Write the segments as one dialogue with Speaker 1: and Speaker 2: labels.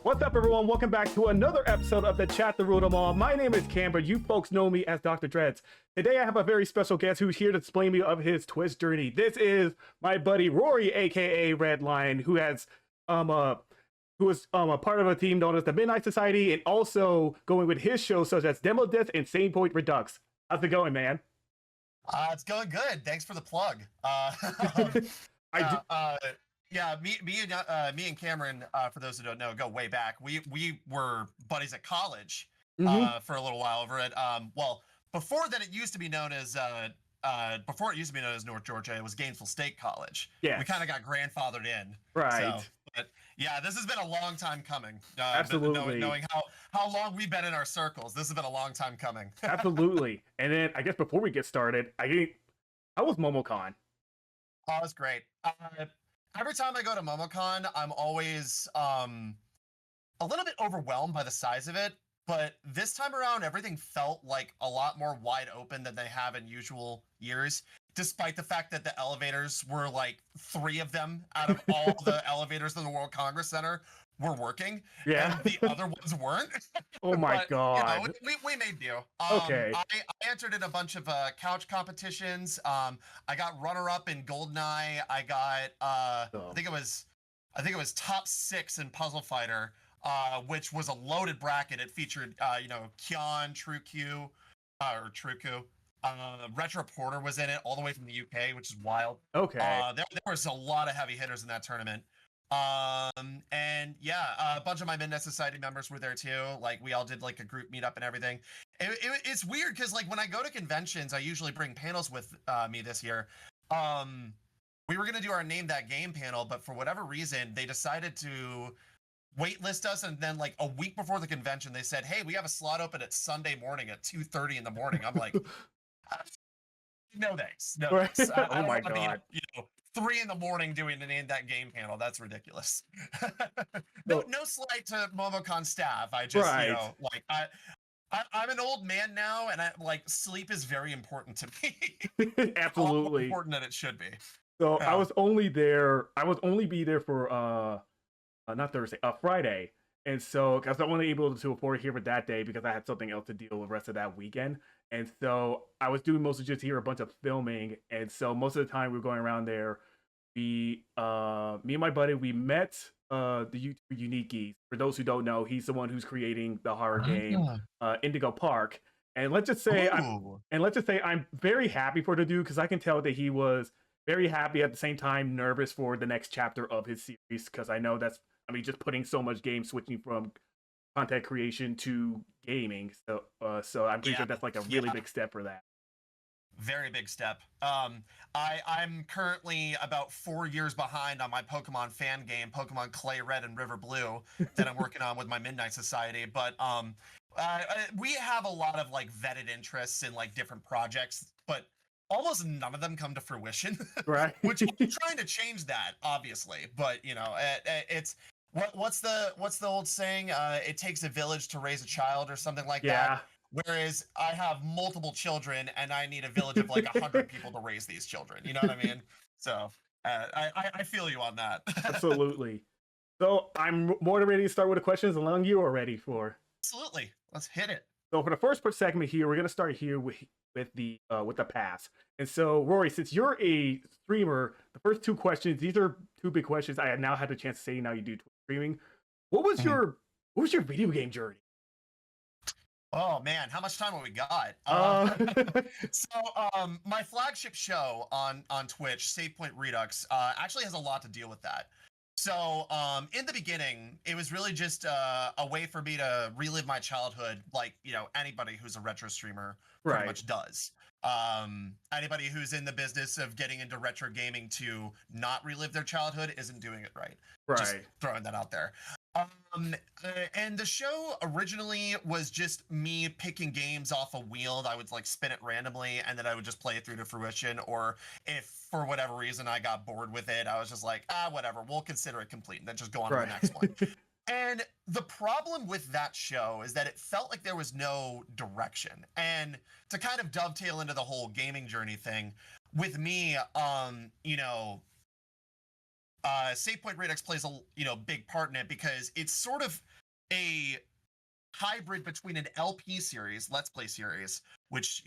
Speaker 1: What's up, everyone? Welcome back to another episode of the Chat the Rule Them All. My name is Camber. You folks know me as Dr. Dreads. Today, I have a very special guest who's here to explain me of his Twitch journey. This is my buddy Rory, aka RedLion, who was a part of a team known as the Midnight Society, and also going with his shows such as Demo Death and Sane Point Redux. How's it going, man?
Speaker 2: It's going good. Thanks for the plug. Yeah, me and Cameron, for those who don't know, go way back. We were buddies at college for a little while over at well, before that it used to be known as North Georgia. It was Gainesville State College. Yeah, we kind of got grandfathered in.
Speaker 1: Right.
Speaker 2: So, but yeah, this has been a long time coming.
Speaker 1: Absolutely.
Speaker 2: Knowing how long we've been in our circles, this has been a long time coming.
Speaker 1: Absolutely. And then I guess before we get started, how was MomoCon?
Speaker 2: Oh, it was great. Every time I go to MomoCon, I'm always a little bit overwhelmed by the size of it. But this time around, everything felt like a lot more wide open than they have in usual years, despite the fact that the elevators were like 3 of them out of all the elevators in the World Congress Center were working.
Speaker 1: Yeah.
Speaker 2: And the other ones weren't.
Speaker 1: Oh my God.
Speaker 2: You know, we made do.
Speaker 1: Okay.
Speaker 2: I entered in a bunch of couch competitions. I got runner-up in GoldenEye. I got I think it was top 6 in Puzzle Fighter. Which was a loaded bracket. It featured, Kion, TrueQ, Retro Porter was in it, all the way from the UK, which is wild.
Speaker 1: Okay.
Speaker 2: There was a lot of heavy hitters in that tournament. And yeah, a bunch of my Midnight Society members were there too. Like, we all did like a group meetup and everything. It's weird because like when I go to conventions, I usually bring panels with me this year. We were gonna do our Name That Game panel, but for whatever reason, they decided to waitlist us, and then like a week before the convention they said, hey, we have a slot open at Sunday morning at 2:30 in the morning. I'm like, no thanks. I
Speaker 1: my
Speaker 2: don't
Speaker 1: God.
Speaker 2: be, 3 in the morning doing the Name That Game panel. That's ridiculous. No slight to MomoCon staff. I just I'm an old man now, and sleep is very important to me.
Speaker 1: Absolutely.
Speaker 2: More important than it should be.
Speaker 1: So I was only be there for not Thursday, Friday. And so, because I wasn't able to afford here for that day because I had something else to deal with the rest of that weekend. And so I was doing mostly just here a bunch of filming. And so most of the time we were going around there. Me and my buddy, we met the YouTuber Unique. For those who don't know, he's the one who's creating the horror game Indigo Park. And let's just say I'm very happy for the dude, because I can tell that he was very happy at the same time nervous for the next chapter of his series, because I know just putting so much game, switching from content creation to gaming. So I'm pretty sure that's like a really big step for that.
Speaker 2: Very big step. I'm currently about 4 years behind on my Pokemon fan game, Pokemon Clay Red and River Blue, that I'm working on with my Midnight Society. But we have a lot of like vetted interests in like different projects, but almost none of them come to fruition.
Speaker 1: Right.
Speaker 2: Which I'm trying to change that, obviously. But it's what's the old saying? It takes a village to raise a child, or something like that. Whereas I have multiple children, and I need a village of like 100 people to raise these children. You know what I mean? So I feel you on that.
Speaker 1: Absolutely. So I'm more than ready to start with the questions, as long as you are ready for.
Speaker 2: Absolutely. Let's hit it.
Speaker 1: So for the first segment here, we're gonna start here with the pass. And so Rory, since you're a streamer, the first 2 questions, these are 2 big questions I have now had the chance to say now you do Twitch streaming. What was your video game journey?
Speaker 2: Oh man, how much time have we got? My flagship show on Twitch, Save Point Redux, actually has a lot to deal with that. So in the beginning, it was really just a way for me to relive my childhood, like anybody who's a retro streamer pretty much does. Anybody who's in the business of getting into retro gaming to not relive their childhood isn't doing it right. Just throwing that out there. And the show originally was just me picking games off a wheel. I would like spin it randomly, and then I would just play it through to fruition. Or if for whatever reason I got bored with it, I was just like, whatever, we'll consider it complete, and then just go on to the next one. And the problem with that show is that it felt like there was no direction. And to kind of dovetail into the whole gaming journey thing, with me, Save Point Redux plays a big part in it because it's sort of a hybrid between an LP series, Let's Play series, which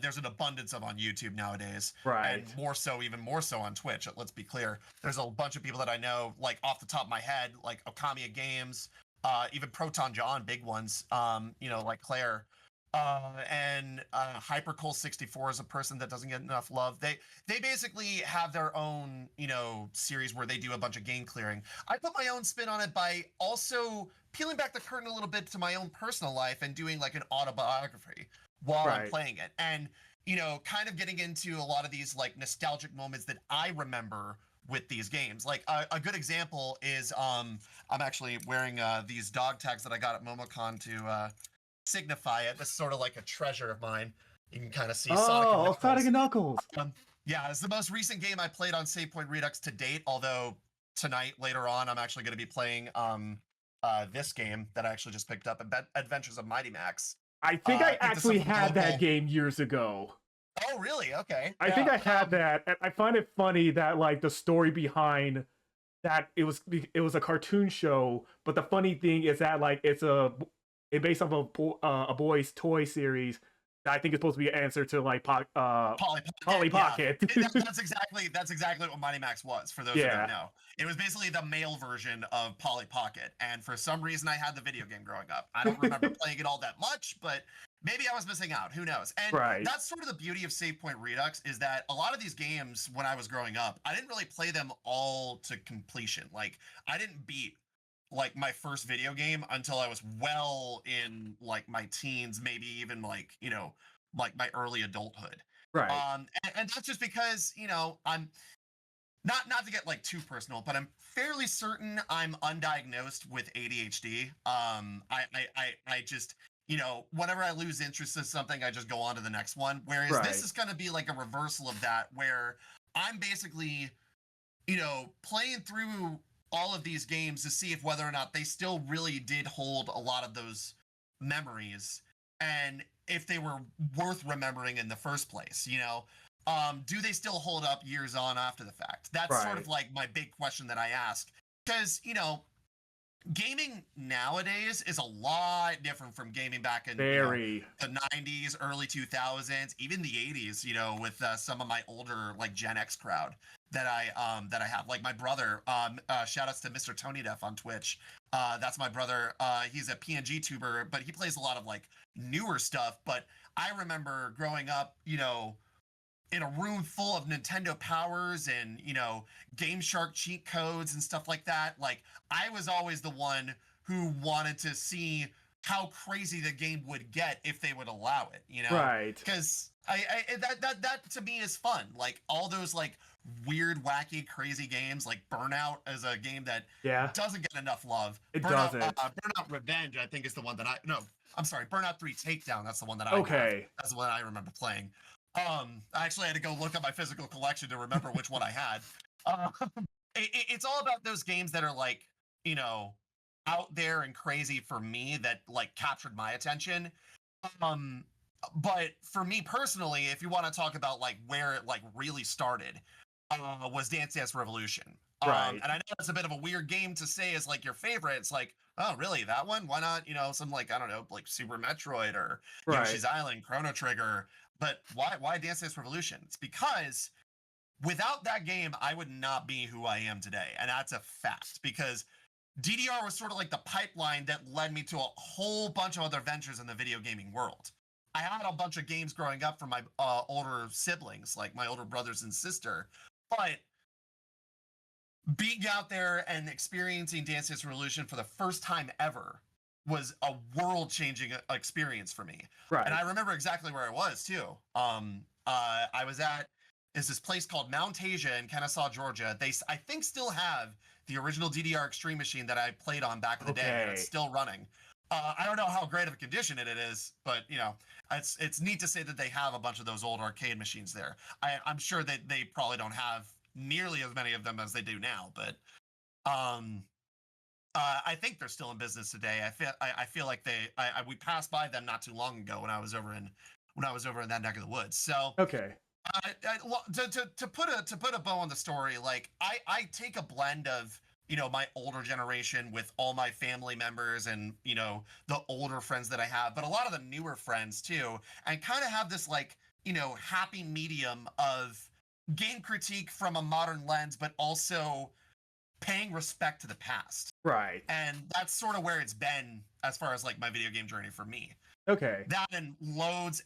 Speaker 2: there's an abundance of on YouTube nowadays, and
Speaker 1: Right.
Speaker 2: even more so on Twitch. Let's be clear. There's a bunch of people that I know, like off the top of my head, like Okamiya Games, even Proton John, big ones. Like Claire. And Hypercoal 64 is a person that doesn't get enough love. They basically have their own series where they do a bunch of game clearing. I put my own spin on it by also peeling back the curtain a little bit to my own personal life and doing like an autobiography while I'm
Speaker 1: Right.
Speaker 2: playing it, and kind of getting into a lot of these like nostalgic moments that I remember with these games. Like a good example is I'm actually wearing these dog tags that I got at MomoCon to signify it. This is sort of like a treasure of mine. You can kind of see Sonic and
Speaker 1: Oh,
Speaker 2: Knuckles.
Speaker 1: Sonic and Knuckles.
Speaker 2: Yeah, it's the most recent game I played on Save Point Redux to date, although tonight, later on, I'm actually going to be playing this game that I actually just picked up, Adventures of Mighty Max.
Speaker 1: I think I
Speaker 2: picked this
Speaker 1: actually
Speaker 2: up from
Speaker 1: had
Speaker 2: local-
Speaker 1: that game years ago.
Speaker 2: Oh, really? Okay.
Speaker 1: I think I had that. And I find it funny that like the story behind that it was a cartoon show, but the funny thing is that like it's based off of a boy's toy series that I think is supposed to be an answer to like
Speaker 2: Polly
Speaker 1: Pocket.
Speaker 2: Yeah. That's exactly what Mighty Max was, for those who don't know. It was basically the male version of Polly Pocket, and for some reason I had the video game growing up. I don't remember playing it all that much, but maybe I was missing out. Who knows? And
Speaker 1: Right.
Speaker 2: that's sort of the beauty of Save Point Redux, is that a lot of these games, when I was growing up, I didn't really play them all to completion. Like, I didn't beat like my first video game until I was well in like my teens, maybe even like like my early adulthood.
Speaker 1: Right.
Speaker 2: And that's just because I'm not to get like too personal, but I'm fairly certain I'm undiagnosed with ADHD. I just whenever I lose interest in something, I just go on to the next one. Whereas this is going to be like a reversal of that, where I'm basically playing through all of these games to see if whether or not they still really did hold a lot of those memories, and if they were worth remembering in the first place. Do they still hold up years on after the fact? That's sort of like my big question that I ask, because gaming nowadays is a lot different from gaming back in the 90s, early 2000s, even the 80s, with some of my older like Gen X crowd that I have. Like my brother, shout outs to Mr. Tony Def on Twitch. That's my brother. He's a PNG tuber, but he plays a lot of like newer stuff. But I remember growing up, in a room full of Nintendo powers and Game Shark cheat codes and stuff like that. Like, I was always the one who wanted to see how crazy the game would get if they would allow it,
Speaker 1: Right.
Speaker 2: Because that to me is fun. Like, all those like weird, wacky, crazy games, like Burnout is a game that doesn't get enough love.
Speaker 1: Burnout, doesn't.
Speaker 2: Burnout Revenge, I think, is the one that Burnout 3 Takedown. That's the one that I have. That's the one I remember playing. I actually had to go look at my physical collection to remember which one I had. It's all about those games that are like, out there and crazy for me, that like captured my attention. But for me personally, if you want to talk about like where it like really started, was Dance Dance Revolution. And I know it's a bit of a weird game to say is like your favorite. It's like, oh, really? That one? Why not, some like, I don't know, like Super Metroid or Yoshi's Island, Chrono Trigger. But why Dance Dance Revolution? It's because without that game, I would not be who I am today. And that's a fact, because DDR was sort of like the pipeline that led me to a whole bunch of other ventures in the video gaming world. I had a bunch of games growing up from my older siblings, like my older brothers and sister. But being out there and experiencing Dance Dance Revolution for the first time ever was a world-changing experience for me. And I remember exactly where I was too. I was at this place called Mount Asia in Kennesaw, Georgia. They, I think, still have the original DDR Extreme machine that I played on back in the day, and it's still running. I don't know how great of a condition it is, but it's neat to say that they have a bunch of those old arcade machines there. I'm sure that they probably don't have nearly as many of them as they do now, but I think they're still in business today. I feel like we passed by them not too long ago when I was over in that neck of the woods. So Well, to put a bow on the story, like I take a blend of my older generation with all my family members and the older friends that I have, but a lot of the newer friends too, and kind of have this like happy medium of game critique from a modern lens, but also paying respect to the past.
Speaker 1: Right.
Speaker 2: And that's sort of where it's been as far as like my video game journey for me.
Speaker 1: Okay.
Speaker 2: That and loads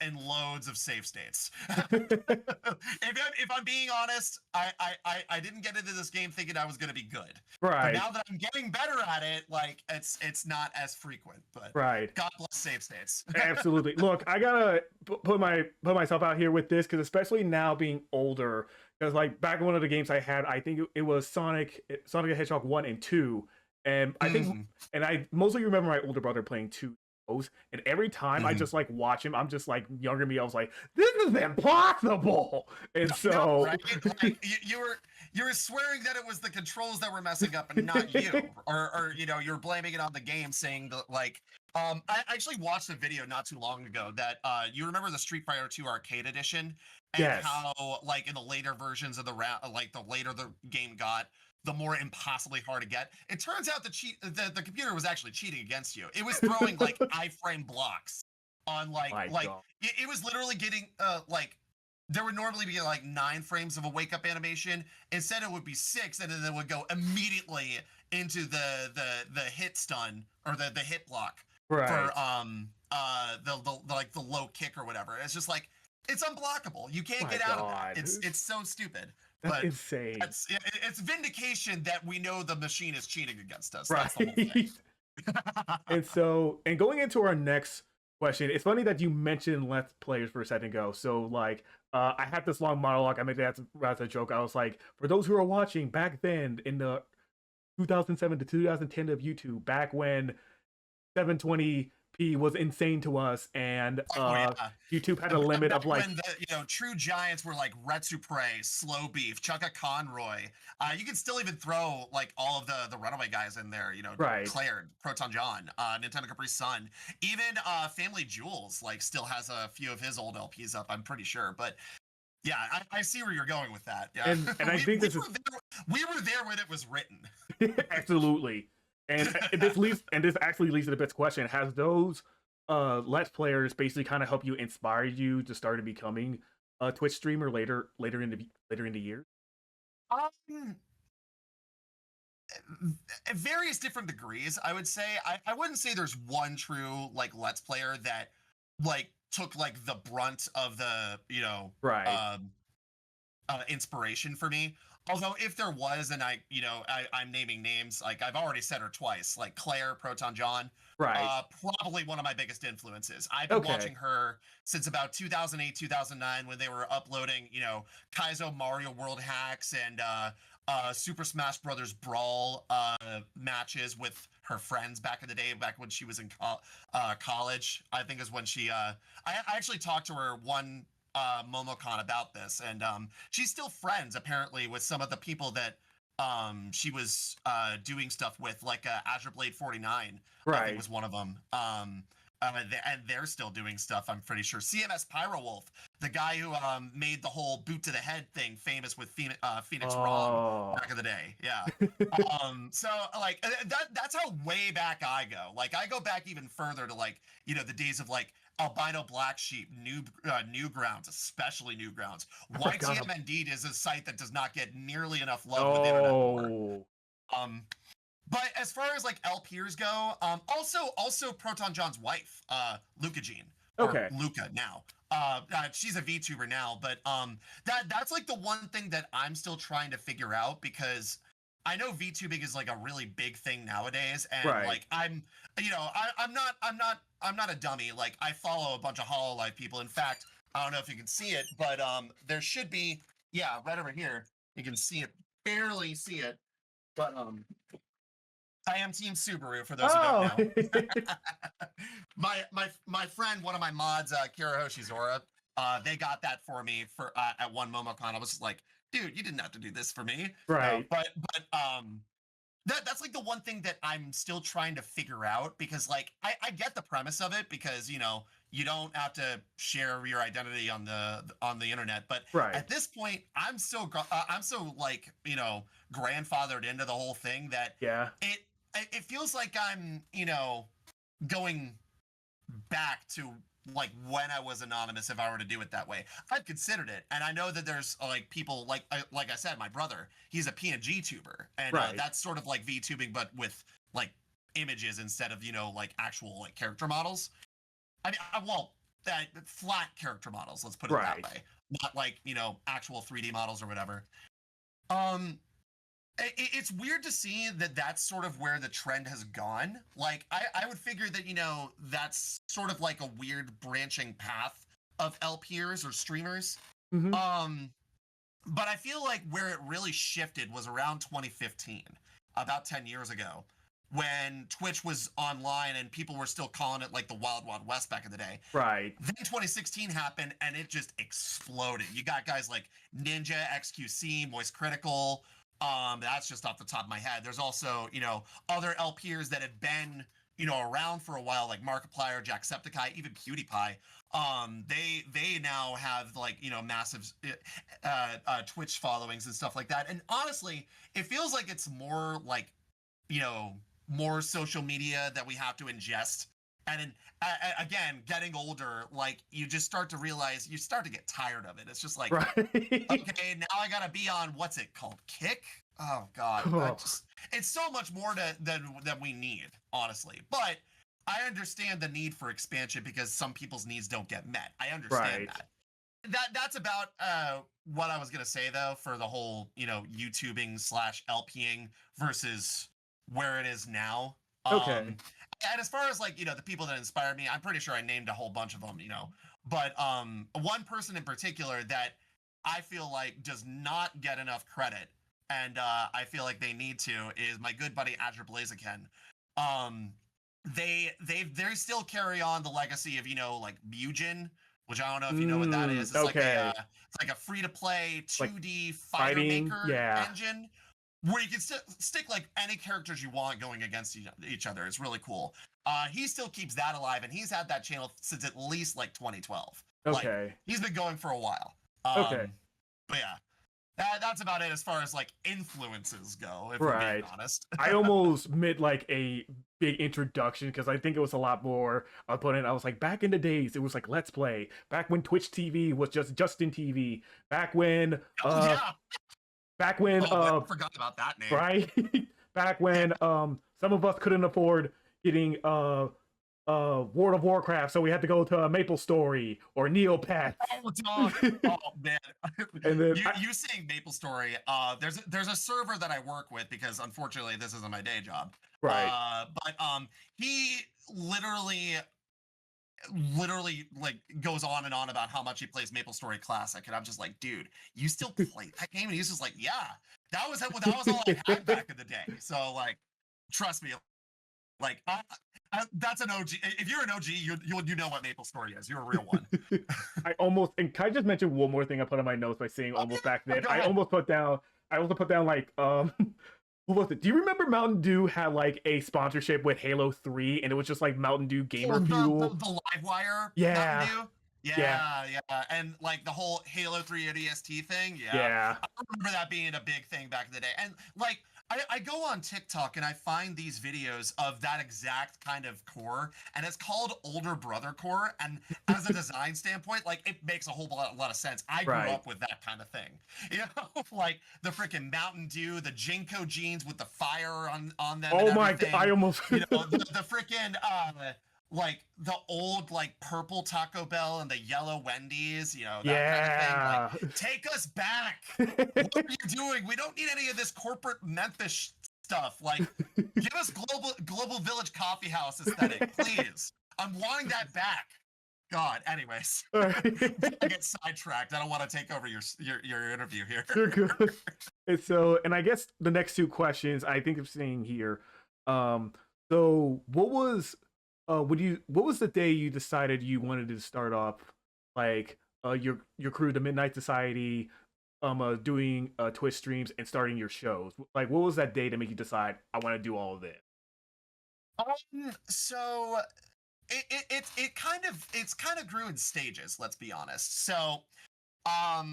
Speaker 2: of save states. If I'm being honest, I didn't get into this game thinking I was going to be good. But
Speaker 1: Right.
Speaker 2: now that I'm getting better at it, like it's not as frequent. But
Speaker 1: Right.
Speaker 2: God bless save states.
Speaker 1: Absolutely. Look, I gotta put myself out here with this because especially now being older, because like back in one of the games I had, I think it was Sonic the Hedgehog 1 and 2, and I think and I mostly remember my older brother playing 2 of those, and every time I just like watch him, I'm just like younger me, I was like, this is impossible, and so
Speaker 2: right? Like, you were swearing that it was the controls that were messing up and not you, or you're blaming it on the game, saying that like I actually watched a video not too long ago that you remember the Street Fighter 2 Arcade Edition, and
Speaker 1: yes,
Speaker 2: how like in the later versions of the round, like the later the game got, the more impossibly hard to get. It turns out the computer was actually cheating against you. It was throwing like iframe blocks on
Speaker 1: my God.
Speaker 2: it was literally getting like there would normally be like 9 frames of a wake up animation. Instead, it would be 6, and then it would go immediately into the hit stun or the hit block
Speaker 1: Right.
Speaker 2: for the like the low kick or whatever. It's just like it's unblockable. You can't
Speaker 1: My
Speaker 2: get out of
Speaker 1: God.
Speaker 2: that. It's so stupid.
Speaker 1: That's
Speaker 2: But
Speaker 1: insane.
Speaker 2: it's vindication that we know the machine is cheating against us.
Speaker 1: Right.
Speaker 2: That's the whole thing.
Speaker 1: And going into our next question, it's funny that you mentioned Let's Players for a second ago. So like I had this long monologue. I made that as a joke. I was like, for those who are watching back then in the 2007 to 2010 of YouTube, back when 720p was insane to us, and YouTube had a limit of like
Speaker 2: when the true giants were like Retsupre, Slow Beef, Chugga Conroy. You can still even throw like all of the runaway guys in there.
Speaker 1: Right.
Speaker 2: Claire, Proton John, Nintendo Capri Sun, even Family Jewels like still has a few of his old LPs up. I'm pretty sure, but. Yeah, I see where you're going with that. Yeah.
Speaker 1: And I think
Speaker 2: we were there when it was written.
Speaker 1: Absolutely. And this actually leads to the best question: has those Let's Players basically kind of help you, inspire you to start becoming a Twitch streamer later in the year?
Speaker 2: At various different degrees, I would say. I wouldn't say there's one true like Let's Player that like took like the brunt of the
Speaker 1: right
Speaker 2: inspiration for me. Although if there was, and I'm naming names, like I've already said her twice, like Claire, Proton John,
Speaker 1: right
Speaker 2: probably one of my biggest influences. I've been watching her since about 2008, 2009 when they were uploading, Kaizo Mario World hacks and Super Smash Brothers Brawl matches with her friends back in the day, back when she was in college. I think is when she I actually talked to her one MomoCon about this, and she's still friends apparently with some of the people that she was doing stuff with, like Azure Blade 49 I think was one of them. And they're still doing stuff, I'm pretty sure. CMS Pyro Wolf, the guy who made the whole boot to the head thing famous with Phoenix Wrong back in the day. Yeah. So like that's how way back I go. Like I go back even further to like, the days of like Albino Black Sheep, Newgrounds, especially Newgrounds. YTM Indeed is a site that does not get nearly enough love with internet lore. But as far as like LPers go, also Proton John's wife, Luca Jean.
Speaker 1: Okay.
Speaker 2: Luca now. She's a VTuber now, but that's like the one thing that I'm still trying to figure out, because I know VTubing is like a really big thing nowadays, and like I'm not a dummy. Like I follow a bunch of HoloLive people. In fact, I don't know if you can see it, but there should be, right over here. You can see it, barely see it, but I am Team Subaru for those who don't know. my friend, one of my mods, Kirahoshi Zora, they got that for me for at one MomoCon. I was just like, dude, you didn't have to do this for me.
Speaker 1: Right.
Speaker 2: But that's like the one thing that I'm still trying to figure out, because like I get the premise of it, because you don't have to share your identity on the internet. But
Speaker 1: Right.
Speaker 2: at this point, I'm so like, grandfathered into the whole thing that
Speaker 1: Yeah.
Speaker 2: it feels like I'm, going back to like when I was anonymous. If I were to do it that way, I've considered it, and I know that there's like people like I said, my brother, he's a PNG tuber, and
Speaker 1: Right.
Speaker 2: that's sort of like VTubing, but with like images instead of like actual like character models. I mean, flat character models. Let's put it that
Speaker 1: Right.
Speaker 2: way, not like actual 3D models or whatever. Um, it's weird to see that that's sort of where the trend has gone. Like, I would figure that, that's sort of like a weird branching path of LPers or streamers.
Speaker 1: Mhm.
Speaker 2: But I feel like where it really shifted was around 2015, about 10 years ago, when Twitch was online and people were still calling it like the Wild Wild West back in the day.
Speaker 1: Right.
Speaker 2: Then 2016 happened and it just exploded. You got guys like Ninja, XQC, Moist Critical. That's just off the top of my head. There's also, other LPers that had been, around for a while, like Markiplier, Jacksepticeye, even PewDiePie. They now have like, massive Twitch followings and stuff like that. And honestly, it feels like it's more like, more social media that we have to ingest. And again, getting older, like you just start to realize, you start to get tired of it. It's just like,
Speaker 1: Right.
Speaker 2: okay, now I gotta be on what's it called, Kick? Oh God, it's so much more than we need, honestly. But I understand the need for expansion because some people's needs don't get met. I understand
Speaker 1: Right.
Speaker 2: That's about what I was gonna say though for the whole YouTubing / LPing versus where it is now.
Speaker 1: Okay.
Speaker 2: And as far as like the people that inspired me, I'm pretty sure I named a whole bunch of them. But one person in particular that I feel like does not get enough credit, and I feel like they need to, is my good buddy Azure Blaziken. They still carry on the legacy of like Mugen, which I don't know if you know what that is. It's
Speaker 1: Okay.
Speaker 2: it's like a free to play 2D fighter
Speaker 1: fighting,
Speaker 2: maker
Speaker 1: yeah.
Speaker 2: engine where you can stick like any characters you want going against each other. It's really cool. He still keeps that alive, and he's had that channel since at least like 2012. Like
Speaker 1: Okay.
Speaker 2: he's been going for a while.
Speaker 1: Okay.
Speaker 2: But yeah, that's about it as far as like influences go, if we're being
Speaker 1: Right.
Speaker 2: honest.
Speaker 1: I almost made like a big introduction because I think it was a lot more. I put in. I was like, back in the days, it was like Let's Play. Back when Twitch TV was just Justin TV. Back when,
Speaker 2: Oh yeah.
Speaker 1: back when,
Speaker 2: I forgot about that name.
Speaker 1: right? Back when, some of us couldn't afford getting World of Warcraft, so we had to go to a Maple Story or Neopets.
Speaker 2: Oh, dog. Oh man.
Speaker 1: And then
Speaker 2: you saying Maple Story? There's a server that I work with because unfortunately this isn't my day job.
Speaker 1: Right.
Speaker 2: But he literally like goes on and on about how much he plays Maple Story Classic, and I'm just like, dude, you still play that game? And he's just like, yeah, that was all I had back in the day. So like, trust me, like that's an OG. If you're an OG, you know what Maple Story is. You're a real one.
Speaker 1: I almost, and can I just mention one more thing I put on my notes by saying almost back then? I also put down like what was it? Do you remember Mountain Dew had like a sponsorship with Halo 3 and it was just like Mountain Dew Gamer Fuel?
Speaker 2: The Livewire
Speaker 1: Yeah.
Speaker 2: Mountain Dew? Yeah. And like the whole Halo 3 ODST thing.
Speaker 1: Yeah.
Speaker 2: I remember that being a big thing back in the day. And like I go on TikTok and I find these videos of that exact kind of core, and it's called Older Brother Core. And as a design standpoint, like it makes a whole lot of sense. I grew up with that kind of thing, like the freaking Mountain Dew, the Jinko jeans with the fire on them.
Speaker 1: Oh my god! I almost
Speaker 2: the freaking like the old like purple Taco Bell and the yellow Wendy's, that kind of thing. Like, take us back. What are you doing? We don't need any of this corporate Memphis stuff. Like, give us global village coffee house aesthetic, please. I'm wanting that back. God. Anyways, I get sidetracked. I don't want to take over your interview here.
Speaker 1: You're good. And I guess the next two questions I think I'm seeing here. So what was what was the day you decided you wanted to start off like your crew, the Midnight Society, doing Twitch streams and starting your shows? Like, what was that day to make you decide I want to do all of this?
Speaker 2: So it's kind of grew in stages, let's be honest. So a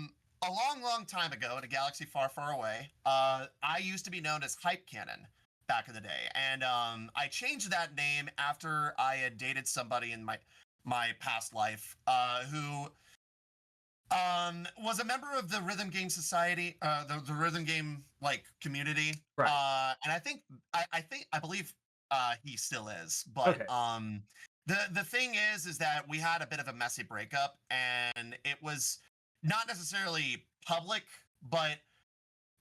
Speaker 2: long time ago in a galaxy far away, I used to be known as Hype Cannon back in the day, and I changed that name after I had dated somebody in my past life, who was a member of the Rhythm Game Society, the Rhythm Game like community.
Speaker 1: Right.
Speaker 2: And I believe he still is. But
Speaker 1: Okay.
Speaker 2: the thing is that we had a bit of a messy breakup, and it was not necessarily public, but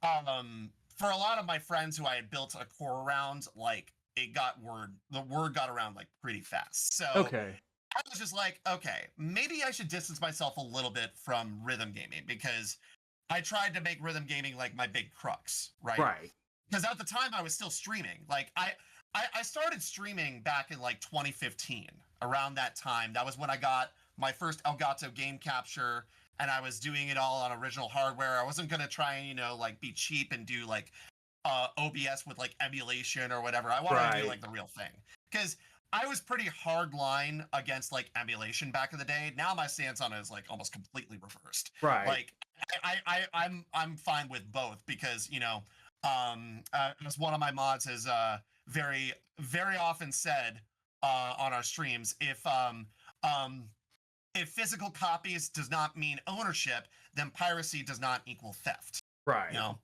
Speaker 2: for a lot of my friends who I had built a core around, like the word got around like pretty fast. So
Speaker 1: Okay.
Speaker 2: I was just like, okay, maybe I should distance myself a little bit from rhythm gaming, because I tried to make rhythm gaming like my big crux, right?
Speaker 1: Right.
Speaker 2: Because at the time I was still streaming. Like I started streaming back in like 2015. Around that time, that was when I got my first Elgato game capture, and I was doing it all on original hardware. I wasn't gonna try and like be cheap and do like OBS with like emulation or whatever. I wanted to do
Speaker 1: Right.
Speaker 2: like the real thing, because I was pretty hard line against like emulation back in the day. Now my stance on it is like almost completely reversed.
Speaker 1: Right.
Speaker 2: Like I'm fine with both, because as one of my mods has very often said on our streams, if physical copies does not mean ownership, then piracy does not equal theft.
Speaker 1: Right.
Speaker 2: You know,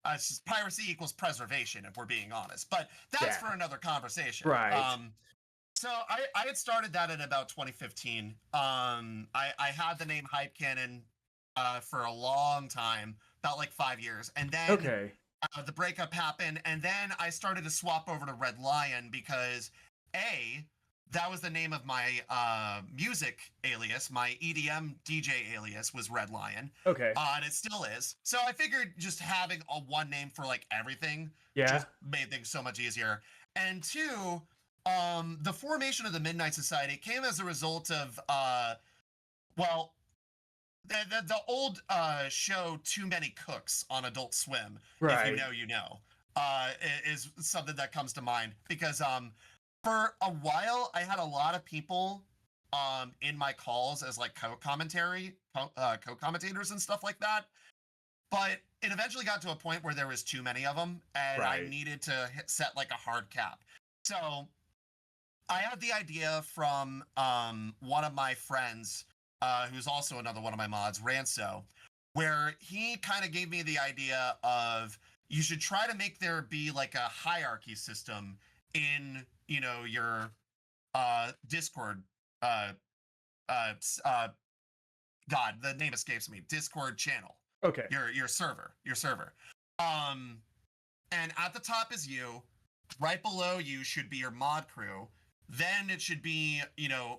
Speaker 2: it's just piracy equals preservation, if we're being honest. But that's
Speaker 1: Yeah.
Speaker 2: for another conversation.
Speaker 1: Right.
Speaker 2: So I had started that in about 2015. I had the name Hype Cannon for a long time, about like 5 years, and then
Speaker 1: Okay.
Speaker 2: the breakup happened, and then I started to swap over to RedLion, because that was the name of my music alias. My EDM DJ alias was RedLion,
Speaker 1: Okay.
Speaker 2: and it still is. So I figured just having a one name for like everything
Speaker 1: Yeah.
Speaker 2: just made things so much easier. And two, the formation of the Midnight Society came as a result of well, the old show Too Many Cooks on Adult Swim. If you
Speaker 1: Right.
Speaker 2: know, you know, is something that comes to mind, because for a while I had a lot of people in my calls as like co-commentators and stuff like that, but it eventually got to a point where there was too many of them, and I
Speaker 1: Right.
Speaker 2: needed to set like a hard cap. So I had the idea from one of my friends, who's also another one of my mods, Ranso, where he kind of gave me the idea of, you should try to make there be like a hierarchy system in your Discord. God, the name escapes me. Discord channel.
Speaker 1: Okay.
Speaker 2: Your server. And at the top is you. Right below you should be your mod crew. Then it should be,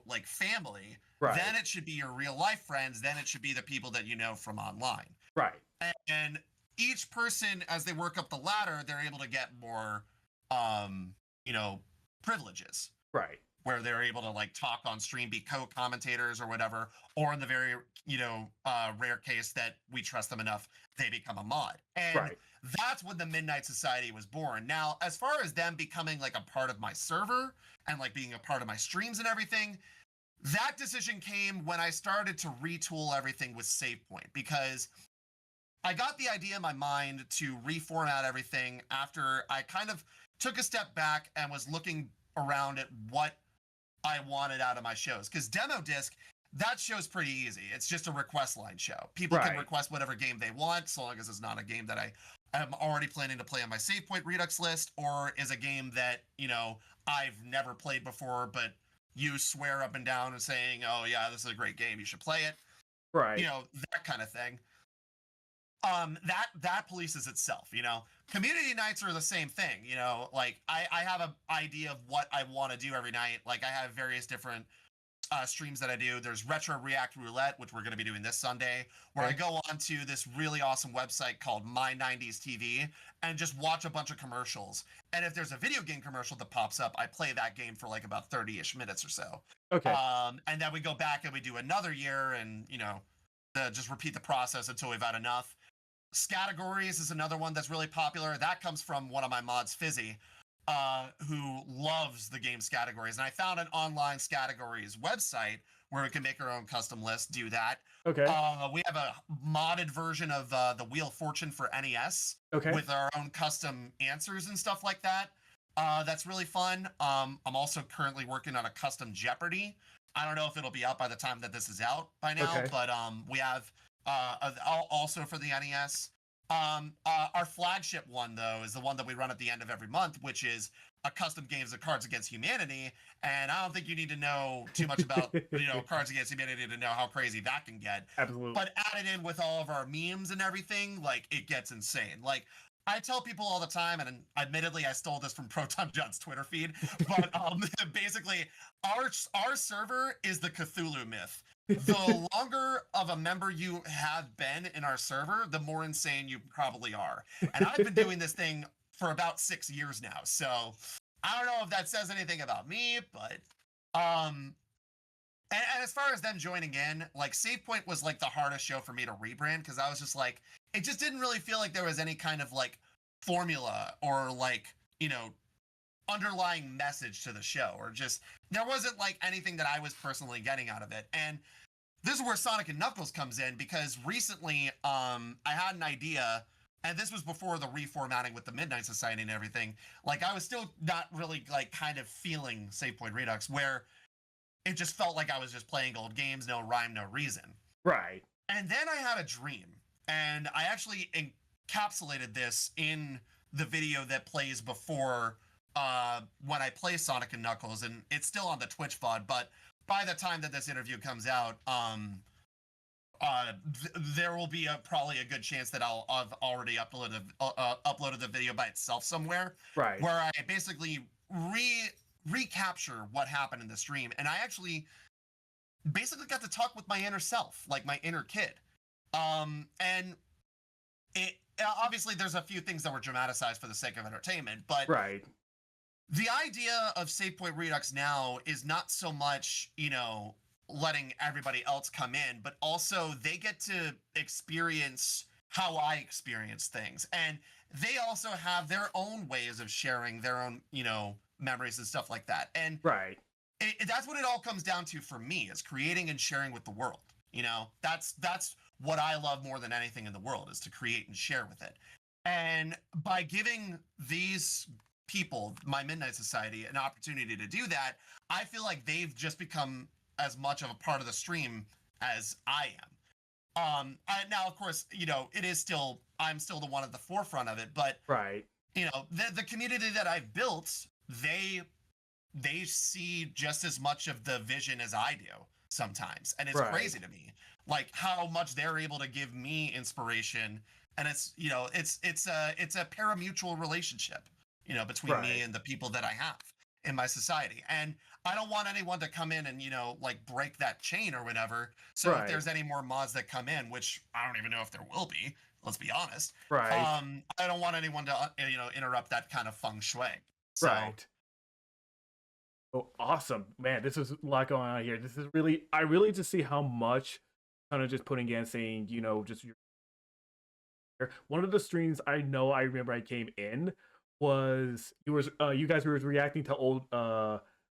Speaker 2: like family.
Speaker 1: Right.
Speaker 2: Then it should be your real life friends. Then it should be the people that you know from online.
Speaker 1: Right.
Speaker 2: And each person, as they work up the ladder, they're able to get more, privileges,
Speaker 1: Right.
Speaker 2: where they're able to like talk on stream, be co-commentators or whatever, or in the very rare case that we trust them enough, they become a mod. And
Speaker 1: Right.
Speaker 2: that's when the Midnight Society was born. Now, as far as them becoming like a part of my server and like being a part of my streams and everything, that decision came when I started to retool everything with SavePoint, because I got the idea in my mind to reformat everything after I kind of took a step back and was looking around at what I wanted out of my shows. Because Demo Disc, that show's pretty easy. It's just a request line show. People can
Speaker 1: Right.
Speaker 2: request whatever game they want, so long as it's not a game that I am already planning to play on my Save Point Redux list, or is a game that, I've never played before, but you swear up and down and saying, oh yeah, this is a great game, you should play it.
Speaker 1: Right.
Speaker 2: That kind of thing. That polices itself. Community nights are the same thing. Like I have an idea of what I want to do every night. Like I have various different streams that I do. There's Retro React Roulette, which we're going to be doing this Sunday, where
Speaker 1: Okay.
Speaker 2: I go onto this really awesome website called My 90s TV and just watch a bunch of commercials. And if there's a video game commercial that pops up, I play that game for like about 30-ish minutes or so.
Speaker 1: Okay.
Speaker 2: And then we go back and we do another year, and just repeat the process until we've had enough. Categories is another one that's really popular. That comes from one of my mods, Fizzy. who loves the games categories, and I found an online categories website where we can make our own custom list. Do that.
Speaker 1: Okay.
Speaker 2: We have a modded version of the Wheel of Fortune for NES
Speaker 1: Okay.
Speaker 2: with our own custom answers and stuff like that. That's really fun. I'm also currently working on a custom Jeopardy. I don't know if it'll be out by the time that this is out by now,
Speaker 1: Okay.
Speaker 2: but we have also for the NES. Our flagship one though is the one that we run at the end of every month, which is a custom games of Cards Against Humanity. And I don't think you need to know too much about Cards Against Humanity to know how crazy that can get.
Speaker 1: Absolutely.
Speaker 2: But added in with all of our memes and everything, like it gets insane. Like I tell people all the time, and admittedly I stole this from Proton John's Twitter feed, but basically our server is the Cthulhu myth. The longer of a member you have been in our server, the more insane you probably are. And I've been doing this thing for about 6 years now. So I don't know if that says anything about me, but and as far as them joining in, like SavePoint was like the hardest show for me to rebrand because I was just like, it just didn't really feel like there was any kind of like formula or like, underlying message to the show, or just there wasn't like anything that I was personally getting out of it. And this is where Sonic and Knuckles comes in, because recently I had an idea, and this was before the reformatting with the Midnight Society and everything. Like I was still not really like kind of feeling Save Point Redux, where it just felt like I was just playing old games, no rhyme, no reason.
Speaker 1: Right.
Speaker 2: And then I had a dream, and I actually encapsulated this in the video that plays before when I play Sonic and Knuckles, and it's still on the Twitch VOD, but by the time that this interview comes out, there will be probably a good chance that I've already uploaded the video by itself somewhere,
Speaker 1: Right.
Speaker 2: where I basically recapture what happened in the stream, and I actually basically got to talk with my inner self, like my inner kid, and it obviously there's a few things that were dramatized for the sake of entertainment, but
Speaker 1: Right.
Speaker 2: the idea of Save Point Redux now is not so much, letting everybody else come in, but also they get to experience how I experience things. And they also have their own ways of sharing their own, memories and stuff like that. And
Speaker 1: Right.
Speaker 2: that's what it all comes down to for me, is creating and sharing with the world. That's what I love more than anything in the world, is to create and share with it. And by giving these people, my Midnight Society, an opportunity to do that, I feel like they've just become as much of a part of the stream as I am. Now, of course, I'm still the one at the forefront of it, but
Speaker 1: Right.
Speaker 2: the community that I've built, they see just as much of the vision as I do sometimes, and it's
Speaker 1: Right.
Speaker 2: crazy to me, like how much they're able to give me inspiration. And it's a pari-mutual relationship, between me and the people that I have in my society. And I don't want anyone to come in and, like break that chain or whatever. So if there's any more mods that come in, which I don't even know if there will be, let's be honest.
Speaker 1: Right.
Speaker 2: I don't want anyone to, interrupt that kind of feng shui. So,
Speaker 1: Right. Oh, awesome, man! This is a lot going on here. This is really, I really just see how much kind of just putting in, saying, just your. One of the streams I remember I came in was you guys were reacting to old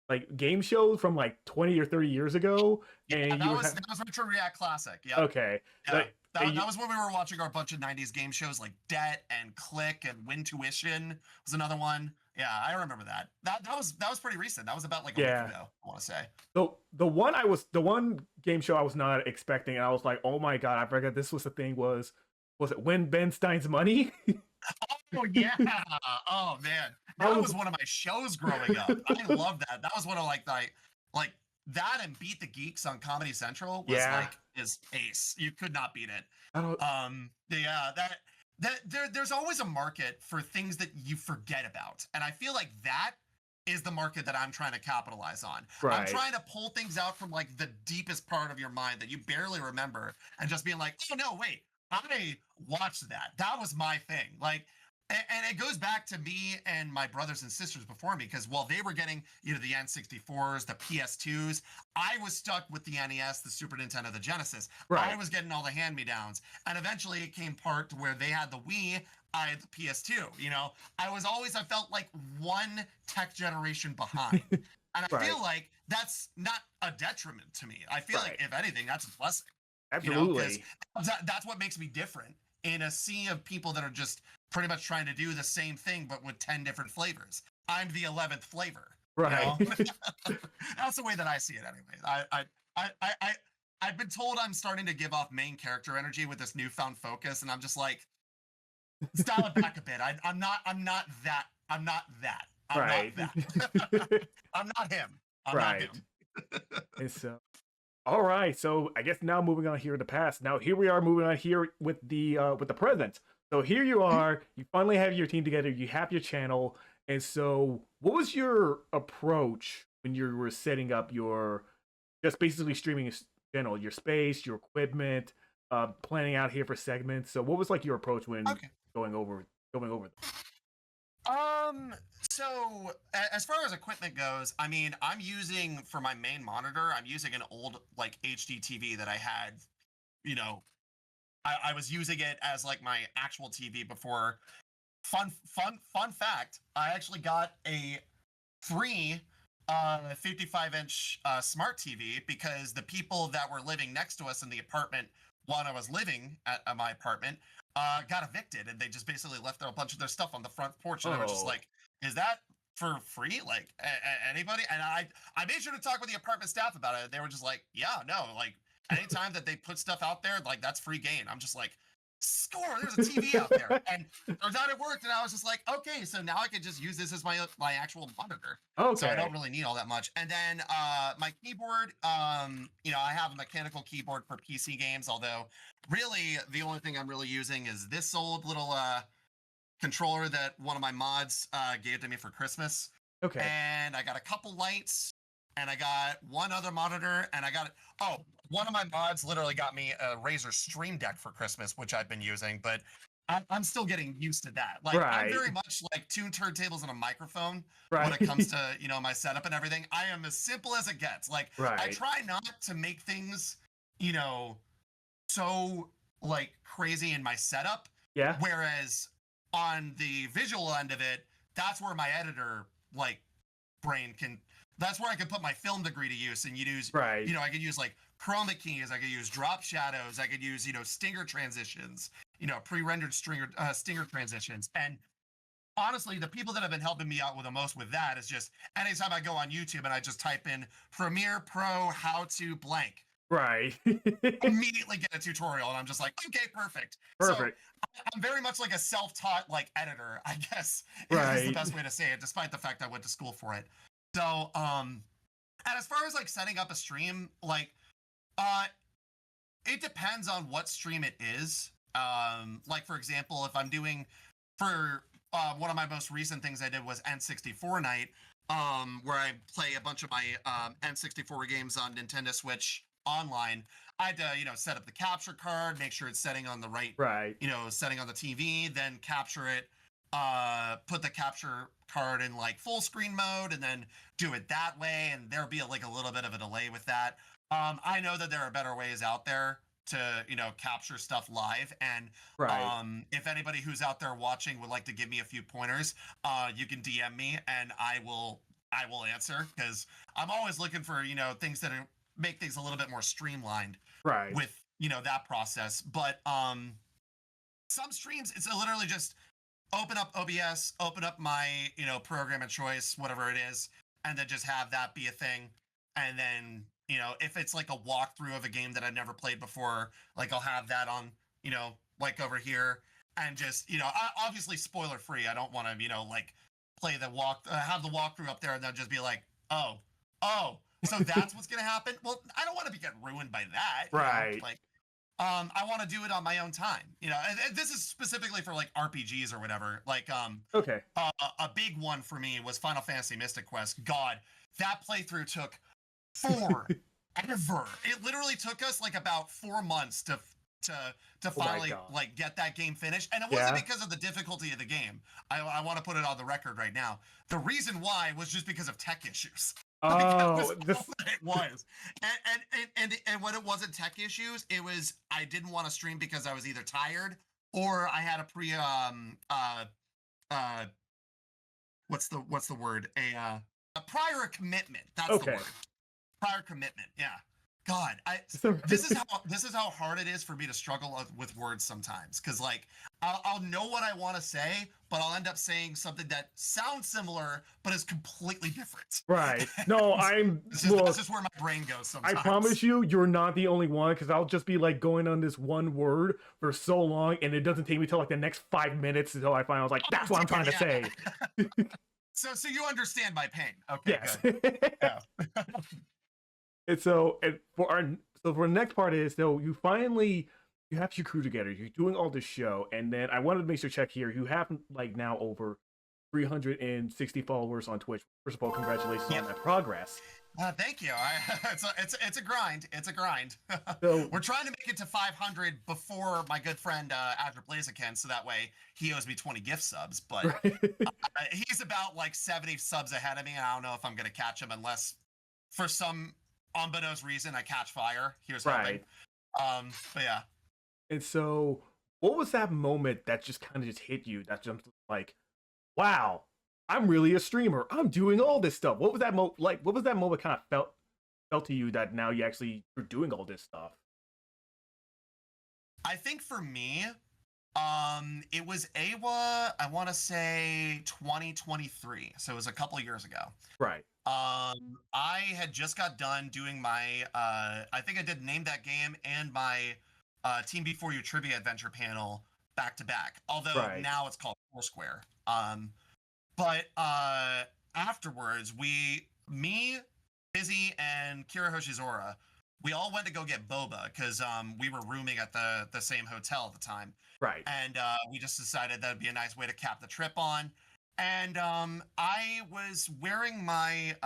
Speaker 1: like game shows from like 20 or 30 years ago, and
Speaker 2: that was Retro React Classic. Yeah.
Speaker 1: Okay.
Speaker 2: Yeah. That was when we were watching our bunch of 90s game shows like Det and Click and Win Tuition was another one. Yeah, I remember that. That was pretty recent. That was about like a week ago, I want to say.
Speaker 1: So the one game show I was not expecting, and I was like, oh my god, I forgot this was the thing, was it Win Ben Stein's Money?
Speaker 2: Oh yeah. Oh man. That was one of my shows growing up. I love that. That was one of like that, and Beat the Geeks on Comedy Central was is ace. You could not beat it. There's always a market for things that you forget about. And I feel like that is the market that I'm trying to capitalize on. Right. I'm trying to pull things out from like the deepest part of your mind that you barely remember, and just being like, oh no, wait, I watched that. That was my thing. Like, and it goes back to me and my brothers and sisters before me, because while they were getting, the N64s, the PS2s, I was stuck with the NES, the Super Nintendo, the Genesis. Right. I was getting all the hand-me-downs. And eventually it came part to where they had the Wii, I had the PS2. I felt like one tech generation behind. And I
Speaker 1: Right.
Speaker 2: feel like that's not a detriment to me. I feel like,
Speaker 1: Right.
Speaker 2: if anything, that's a blessing, because
Speaker 1: Absolutely.
Speaker 2: that's what makes me different in a sea of people that are just pretty much trying to do the same thing, but with 10 different flavors. I'm the 11th flavor,
Speaker 1: Right.
Speaker 2: That's the way that I see it anyway. I've been told I'm starting to give off main character energy with this newfound focus, and I'm just like, dial it back a bit. I'm not that. I'm not that. I'm not
Speaker 1: Right.
Speaker 2: that. I'm not him. I'm not
Speaker 1: Right.
Speaker 2: him.
Speaker 1: And so, all right. So I guess now moving on here in the past. Now here we are moving on here with the present. So here you are. You finally have your team together. You have your channel. And so, what was your approach when you were setting up your just basically streaming channel, your space, your equipment, planning out here for segments? So, what was like your approach when
Speaker 2: Okay.
Speaker 1: going over them?
Speaker 2: So as far as equipment goes, I mean, I'm using for my main monitor, I'm using an old like HD TV that I had, you know, I was using it as like my actual TV before. Fun fact, I actually got a free 55-inch smart TV because the people that were living next to us in the apartment while I was living at my apartment got evicted, and they just basically left a bunch of their stuff on the front porch, and I was just
Speaker 1: Oh,
Speaker 2: like, is that for free? Like, anybody? And I made sure to talk with the apartment staff about it. They were just like, yeah, no, like anytime that they put stuff out there, like that's free gain. I'm just like, score, there's a TV out there. And turns out it worked, and I was just like, okay, so now I can just use this as my actual monitor. So I
Speaker 1: okay.
Speaker 2: don't really need all that much. And then my keyboard, I have a mechanical keyboard for PC games, although really the only thing I'm really using is this old little controller that one of my mods gave to me for Christmas.
Speaker 1: Okay.
Speaker 2: And I got a couple lights, and I got one other monitor, and one of my mods literally got me a Razer Stream Deck for Christmas, which I've been using, but I'm still getting used to that. Like, I'm
Speaker 1: Right.
Speaker 2: very much like two turntables and a microphone
Speaker 1: Right.
Speaker 2: when it comes to, my setup and everything. I am as simple as it gets. Like, I
Speaker 1: Right.
Speaker 2: try not to make things, so like crazy in my setup.
Speaker 1: Yeah.
Speaker 2: Whereas on the visual end of it, that's where my editor like brain can that's where I can put my film degree to use and use
Speaker 1: Right.
Speaker 2: I could use like chroma keys, I could use drop shadows, I could use stinger transitions, pre-rendered stinger transitions. And honestly, the people that have been helping me out with the most with that is just anytime I go on YouTube and I just type in Premiere Pro how to blank,
Speaker 1: Right.
Speaker 2: immediately get a tutorial, and I'm just like, okay, perfect. So
Speaker 1: Perfect.
Speaker 2: I'm very much like a self-taught like editor, I guess, is the
Speaker 1: Right.
Speaker 2: best way to say it, despite the fact I went to school for it. So and as far as like setting up a stream, like it depends on what stream it is. Like for example, if I'm doing for one of my most recent things I did was N64 night, where I play a bunch of my N64 games on Nintendo Switch online. I had to, set up the capture card, make sure it's setting on the right,
Speaker 1: Right.
Speaker 2: setting on the TV, then capture it, put the capture card in like full screen mode, and then do it that way. And there'll be like a little bit of a delay with that. I know that there are better ways out there to, capture stuff live. And
Speaker 1: Right.
Speaker 2: if anybody who's out there watching would like to give me a few pointers, you can DM me and I will answer, because I'm always looking for, things that make things a little bit more streamlined
Speaker 1: Right.
Speaker 2: with, that process. But some streams, it's literally just open up OBS, open up my, program of choice, whatever it is, and then just have that be a thing. And then, if it's like a walkthrough of a game that I've never played before, like I'll have that on, like over here, and just, obviously spoiler free. I don't want to, like play the have the walkthrough up there and then just be like, oh, so that's what's going to happen. Well, I don't want to get ruined by that.
Speaker 1: Right.
Speaker 2: Like, I want to do it on my own time. And this is specifically for like RPGs or whatever. Like,
Speaker 1: Okay.
Speaker 2: a big one for me was Final Fantasy Mystic Quest. God, that playthrough took forever. It literally took us like about 4 months to finally like get that game finished. And it wasn't because of the difficulty of the game. I want to put it on the record right now. The reason why was just because of tech issues. Like, it was. And when it wasn't tech issues, it was I didn't want to stream because I was either tired or I had a uh what's the word? A prior commitment. That's the
Speaker 1: Okay.
Speaker 2: word. Prior commitment. Yeah. God,
Speaker 1: So
Speaker 2: this is how hard it is for me to struggle with words sometimes. Because like I'll know what I want to say, but I'll end up saying something that sounds similar but is completely different.
Speaker 1: right. No,
Speaker 2: And
Speaker 1: I'm
Speaker 2: that's
Speaker 1: look.
Speaker 2: just where my brain goes
Speaker 1: I
Speaker 2: sometimes.
Speaker 1: promise you, you're not the only one because I'll just be like going on this one word for so long, and it doesn't take me till like the next 5 minutes until I find I was like,
Speaker 2: Oh,
Speaker 1: that's what I'm trying
Speaker 2: dude,
Speaker 1: to
Speaker 2: yeah.
Speaker 1: say.
Speaker 2: So you understand my pain. Okay,
Speaker 1: Yes.
Speaker 2: good. Yeah.
Speaker 1: And so, and for our so for the next part is so you have your crew together, you're doing all this show, and then I wanted to make sure check here. You have like now over 360 followers on Twitch. First of all, congratulations on
Speaker 2: Yep.
Speaker 1: that progress.
Speaker 2: Thank you. It's a grind. It's a grind.
Speaker 1: So
Speaker 2: We're trying to make it to 500 before my good friend Azure Blaziken, so that way he owes me 20 gift subs. But
Speaker 1: right.
Speaker 2: he's about like 70 subs ahead of me, and I don't know if I'm gonna catch him unless, for some unbeknownst reason, I catch fire. Here's hoping.
Speaker 1: Right.
Speaker 2: But yeah.
Speaker 1: And so what was that moment that just kind of just hit you that just like, wow, I'm really a streamer. I'm doing all this stuff. What was that like what was that moment kind of felt to you that now you're doing all this stuff?
Speaker 2: I think for me, it was AWA. I want to say 2023, so it was a couple years ago.
Speaker 1: Right.
Speaker 2: I had just got done doing my I think I did name that game and my Team Before You trivia adventure panel back to back. Although
Speaker 1: Right.
Speaker 2: now it's called Foursquare. But afterwards, me, Busy, and Kira Hoshizora, we all went to go get boba because we were rooming at the same hotel at the time,
Speaker 1: Right.
Speaker 2: and we just decided that'd be a nice way to cap the trip on. And I was wearing my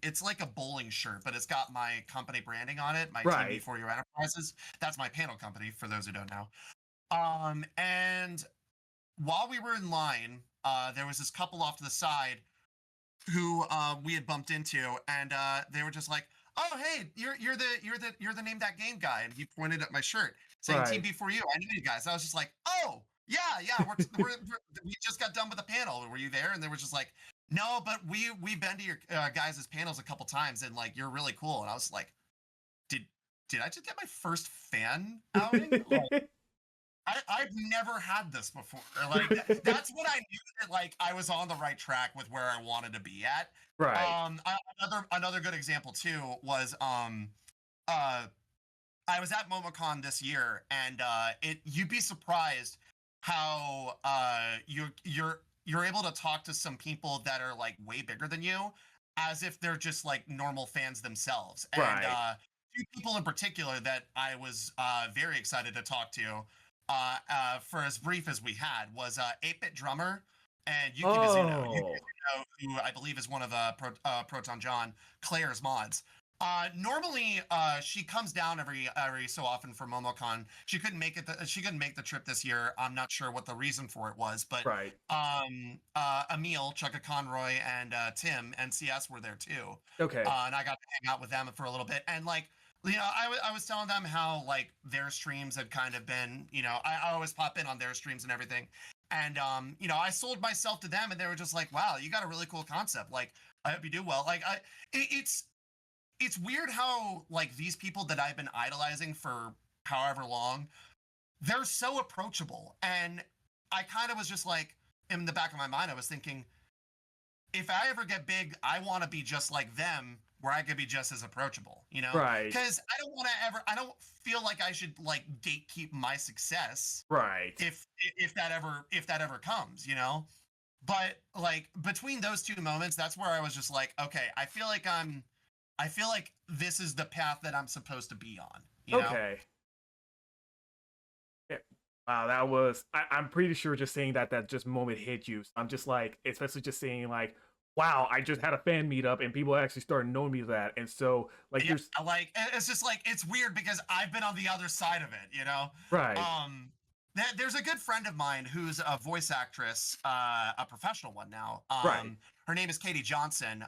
Speaker 2: it's like a bowling shirt, but it's got my company branding on it, my Team
Speaker 1: Right.
Speaker 2: Before You Enterprises. That's my panel company, for those who don't know. And while we were in line, there was this couple off to the side who we had bumped into, and they were just like, "Oh, hey, you're the name that game guy," and he pointed at my shirt saying "Team
Speaker 1: Right.
Speaker 2: Before You." I knew you guys. I was just like, "Oh, yeah, we just got done with the panel. Were you there?" And they were just like, "No, but we've been to your guys' panels a couple times, and like you're really cool." And I was like, "Did did I just get my first fan outing?" Like, I've never had this before. Like that's what I knew that like I was on the right track with where I wanted to be at.
Speaker 1: right.
Speaker 2: Another good example too was uh I was at MomoCon this year, and it you'd be surprised how you're able to talk to some people that are like way bigger than you as if they're just like normal fans themselves. And
Speaker 1: Right.
Speaker 2: two people in particular that I was very excited to talk to for as brief as we had was 8-Bit Drummer and Yuki Mizuno. Yuki
Speaker 1: Oh.
Speaker 2: Mizuno, who I believe is one of Proton John Claire's mods. Normally, she comes down every so often for MomoCon. She couldn't make it. She couldn't make the trip this year. I'm not sure what the reason for it was, but
Speaker 1: Right.
Speaker 2: Emil, Chugga Conroy, and Tim NCS were there too,
Speaker 1: Okay.
Speaker 2: and I got to hang out with them for a little bit. And like, I was telling them how like their streams had kind of been, I always pop in on their streams and everything, and I sold myself to them, and they were just like, "Wow, you got a really cool concept. Like, I hope you do well." Like, it's weird how like these people that I've been idolizing for however long, they're so approachable. And I kind of was just like in the back of my mind, I was thinking, if I ever get big, I want to be just like them where I could be just as approachable,
Speaker 1: Right.
Speaker 2: Because I don't feel like I should like gatekeep my success
Speaker 1: Right.
Speaker 2: if that ever comes. But like between those two moments, that's where I was just like, okay, I feel like this is the path that I'm supposed to be on.
Speaker 1: Okay. Yeah. Wow, that was I'm pretty sure just saying that just moment hit you. I'm just like, especially just saying like, wow, I just had a fan meetup and people actually started knowing me that. And so like
Speaker 2: Yeah,
Speaker 1: there's
Speaker 2: like it's just like it's weird because I've been on the other side of it.
Speaker 1: right.
Speaker 2: There's a good friend of mine who's a voice actress, a professional one now.
Speaker 1: Right.
Speaker 2: Her name is Katie Johnson.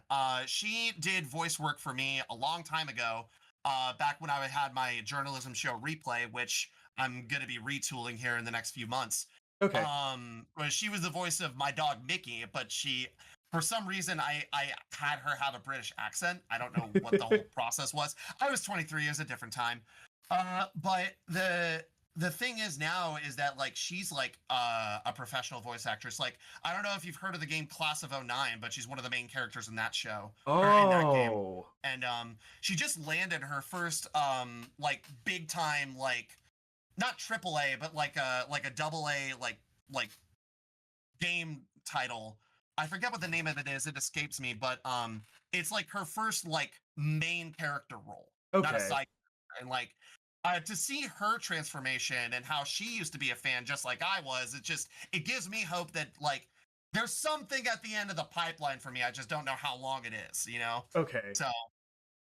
Speaker 2: She did voice work for me a long time ago, back when I had my journalism show Replay, which I'm gonna be retooling here in the next few months.
Speaker 1: Okay.
Speaker 2: Where she was the voice of my dog Mickey, but she, for some reason, I had her have a British accent. I don't know what the whole process was. I was 23, it was a different time. But the thing is now is that like she's like a professional voice actress. Like I don't know if you've heard of the game Class of '09, but she's one of the main characters in that show or in that game.
Speaker 1: Oh.
Speaker 2: And she just landed her first like big time like not triple A but like a double A like game title. I forget what the name of it is. It escapes me, but it's like her first like main character role, not a
Speaker 1: Okay.
Speaker 2: side character. And like to see her transformation and how she used to be a fan just like I was, it gives me hope that like there's something at the end of the pipeline for me. I just don't know how long it is, you know?
Speaker 1: Okay.
Speaker 2: So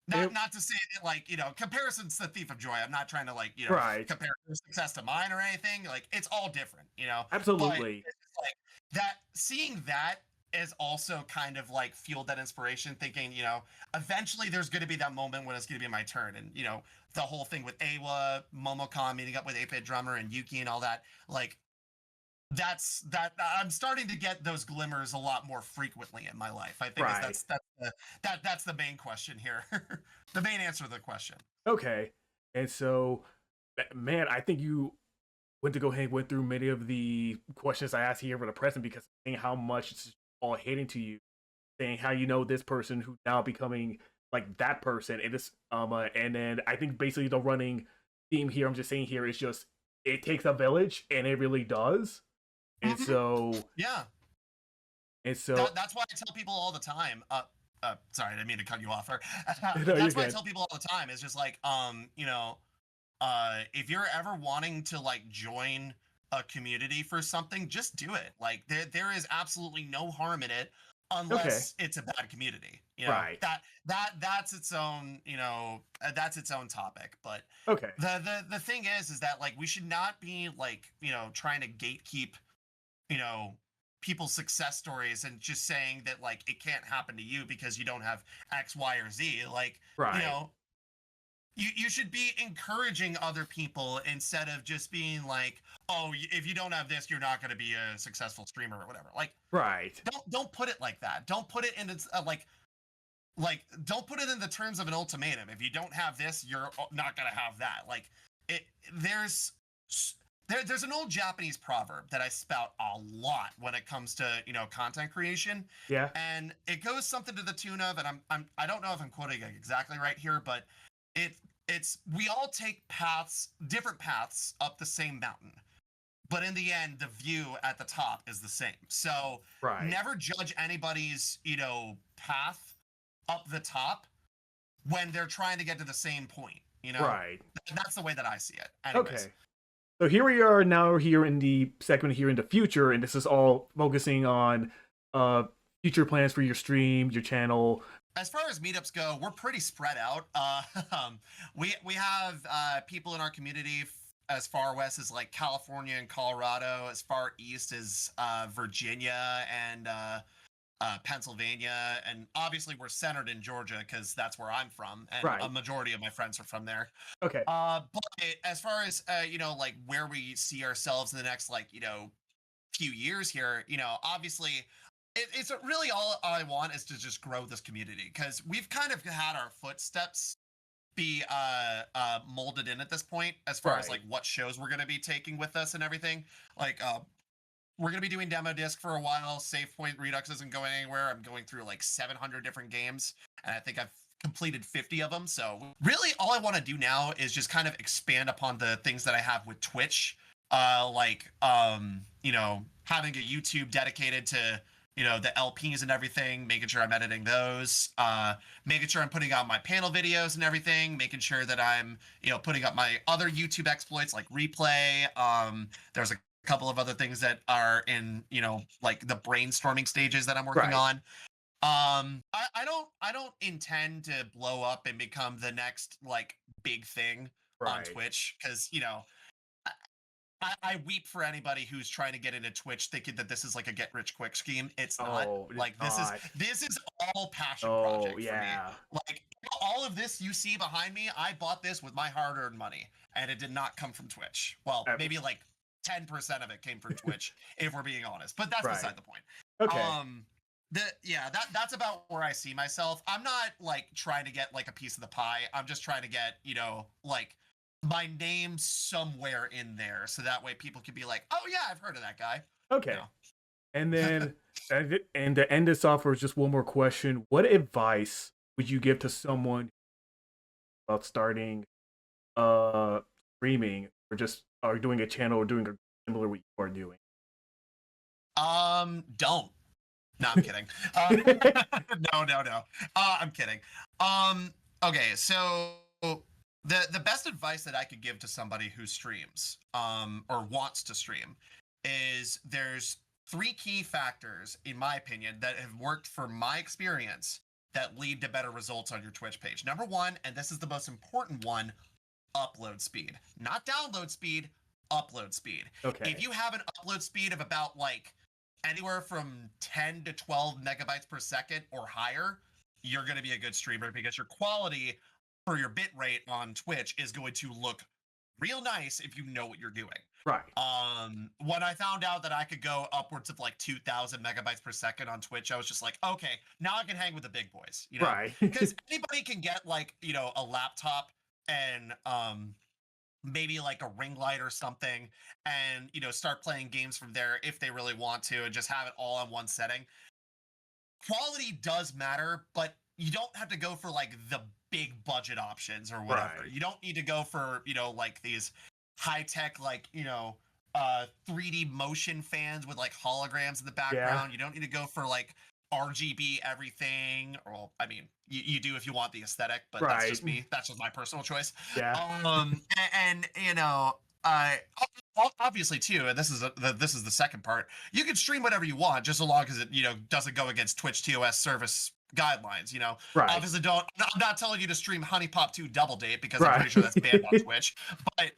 Speaker 2: not to say that like, you know, comparisons to Thief of Joy. I'm not trying to like, you know,
Speaker 1: Right.
Speaker 2: compare her success to mine or anything. Like it's all different, you know. But
Speaker 1: Absolutely.
Speaker 2: it's just like that seeing that is also kind of like fueled that inspiration, thinking, you know, eventually there's gonna be that moment when it's gonna be my turn. And, you know, the whole thing with Awa, Momocon meeting up with 8-Bit Drummer and Yuki and all that, like that I'm starting to get those glimmers a lot more frequently in my life. I think
Speaker 1: Right.
Speaker 2: that's the main question here. The main answer to the question.
Speaker 1: Okay. And so, man, I think you went to go ahead and went through many of the questions I asked here for the present because saying how much it's all hitting to you, saying how you know this person who's now becoming like that person, and this and then I think basically the running theme here I'm just saying here is just it takes a village, and it really does. And so
Speaker 2: Yeah.
Speaker 1: and so
Speaker 2: That's why I tell people all the time. Sorry, I didn't mean to cut you off.
Speaker 1: no, you're
Speaker 2: That's why I
Speaker 1: good.
Speaker 2: tell people all the time. It's just like, you know, if you're ever wanting to like join a community for something, just do it. Like there is absolutely no harm in it
Speaker 1: Okay.
Speaker 2: unless it's a bad community. You know,
Speaker 1: Right.
Speaker 2: that's its own, you know, that's its own topic. But
Speaker 1: Okay.
Speaker 2: the thing is that like we should not be like, you know, trying to gatekeep, you know, people's success stories and just saying that like it can't happen to you because you don't have X, Y, or Z. Like, you
Speaker 1: Right.
Speaker 2: know, you should be encouraging other people instead of just being like, oh, if you don't have this, you're not going to be a successful streamer or whatever. Like,
Speaker 1: Right.
Speaker 2: don't put it like that. Don't put it in its like don't put it in the terms of an ultimatum. If you don't have this, you're not going to have that. Like it there's an old Japanese proverb that I spout a lot when it comes to, you know, content creation,
Speaker 1: Yeah.
Speaker 2: and it goes something to the tune of, and I don't know if I'm quoting it exactly right here, but it's we all take different paths up the same mountain, but in the end, the view at the top is the same. So
Speaker 1: Right.
Speaker 2: never judge anybody's, you know, path up the top when they're trying to get to the same point. You know,
Speaker 1: Right.
Speaker 2: that's the way that I see it. Anyways.
Speaker 1: Okay. So here we are now here in the segment here in the future, and this is all focusing on future plans for your stream, your channel.
Speaker 2: As far as meetups go, we're pretty spread out. We have people in our community as far west as like California and Colorado, as far east as Virginia and Pennsylvania, and obviously we're centered in Georgia because that's where I'm from, and
Speaker 1: Right.
Speaker 2: a majority of my friends are from there.
Speaker 1: Okay.
Speaker 2: But as far as you know, like where we see ourselves in the next like, you know, few years here, you know, obviously it's really all I want is to just grow this community, because we've kind of had our footsteps be molded in at this point as far as
Speaker 1: Right.
Speaker 2: like what shows we're going to be taking with us and everything. Like we're going to be doing demo disc for a while. Save Point Redux isn't going anywhere. I'm going through like 700 different games, and I think I've completed 50 of them. So really all I want to do now is just kind of expand upon the things that I have with Twitch. You know, having a YouTube dedicated to, you know, the LPs and everything, making sure I'm editing those, making sure I'm putting out my panel videos and everything, making sure that I'm, you know, putting up my other YouTube exploits like replay. There's a couple of other things that are in, you know, like the brainstorming stages that I'm working on. I don't intend to blow up and become the next like big thing on Twitch, because, you know, I weep for anybody who's trying to get into Twitch thinking that this is like a get rich quick scheme. It's not.
Speaker 1: Oh, it's
Speaker 2: Like
Speaker 1: not.
Speaker 2: this is all passion
Speaker 1: Oh,
Speaker 2: project
Speaker 1: yeah.
Speaker 2: for me. Like all of this you see behind me, I bought this with my hard-earned money, and it did not come from Twitch. Well, maybe like 10% of it came from Twitch, if we're being honest. But that's beside the point.
Speaker 1: Okay.
Speaker 2: That's about where I see myself. I'm not like trying to get like a piece of the pie. I'm just trying to get, like my name somewhere in there, so that way people can be like, oh yeah, I've heard of that guy.
Speaker 1: Okay. And then, and to end this off with just one more question, what advice would you give to someone about starting streaming or doing a channel or doing a similar what you are doing?
Speaker 2: Don't. No, I'm kidding. No. I'm kidding. Okay, so the best advice that I could give to somebody who streams, or wants to stream, is there's 3 key factors, in my opinion, that have worked for my experience that lead to better results on your Twitch page. Number 1, and this is the most important one, upload speed. Not download speed, upload speed.
Speaker 1: Okay.
Speaker 2: If you have an upload speed of about like anywhere from 10 to 12 megabytes per second or higher, you're going to be a good streamer, because your quality for your bit rate on Twitch is going to look real nice if you know what you're doing.
Speaker 1: Right.
Speaker 2: When I found out that I could go upwards of like 2,000 megabytes per second on Twitch, I was just like, okay, now I can hang with the big boys,
Speaker 1: Right.
Speaker 2: Because anybody can get like, a laptop and maybe like a ring light or something, and start playing games from there if they really want to, and just have it all on one setting. Quality does matter, but you don't have to go for like the big budget options or whatever.
Speaker 1: Right.
Speaker 2: You don't need to go for like these high tech, like 3D motion fans with like holograms in the background. You don't need to go for like RGB everything. Or I mean, you do if you want the aesthetic, but that's just me. That's just my personal choice.
Speaker 1: Yeah.
Speaker 2: And obviously too, and this is the second part. You can stream whatever you want, just so long as it doesn't go against Twitch TOS service guidelines.
Speaker 1: Right.
Speaker 2: Obviously, I'm not telling you to stream Honey Pop 2 Double Date, because I'm pretty sure that's banned on Twitch. But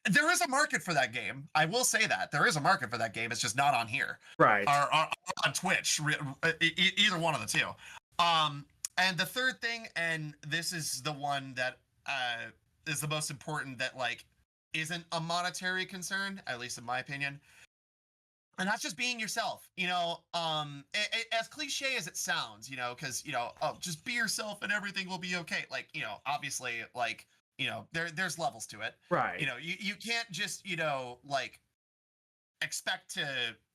Speaker 2: there is a market for that game. I will say that there is a market for that game. It's just not on here,
Speaker 1: right?
Speaker 2: Or on Twitch. Either one of the two. And the third thing, and this is the one that is the most important, that like isn't a monetary concern, at least in my opinion. And that's just being yourself, as cliche as it sounds, because, oh, just be yourself and everything will be okay. Like, obviously, like, there's levels to it.
Speaker 1: Right.
Speaker 2: You can't just, like, expect to